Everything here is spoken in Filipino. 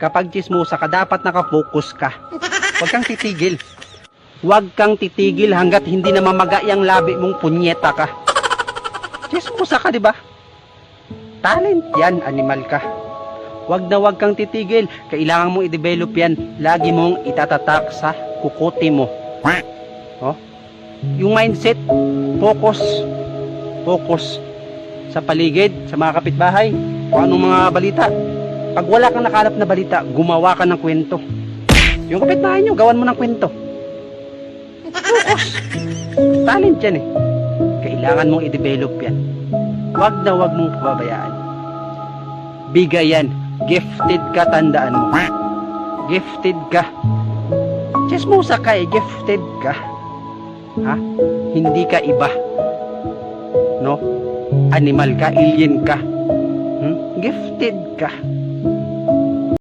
Kapag chismosa ka, dapat nakapokus ka. Huwag kang titigil. Huwag kang titigil hanggat hindi na mamaga yung labi mong punyeta ka. Chismosa ka, di ba? Talent yan, animal ka. Huwag na huwag kang titigil. Kailangan mong i-develop yan. Lagi mong itatatak sa kukote mo. Oh? Yung mindset, focus. Focus sa paligid, sa mga kapitbahay, kung anong mga balita. Pag wala kang nakalap na balita, gumawa ka ng kwento. Yung kapitbahay nyo, gawan mo ng kwento. Focus. Talent yan eh. Kailangan mong i-develop yan. Huwag na huwag mong pababayaan. Bigay yan. Gifted ka, tandaan mo. Gifted ka. Chismosa ka eh, gifted ka. Ha? Hindi ka iba. No? Animal ka, alien ka. Gifted ka.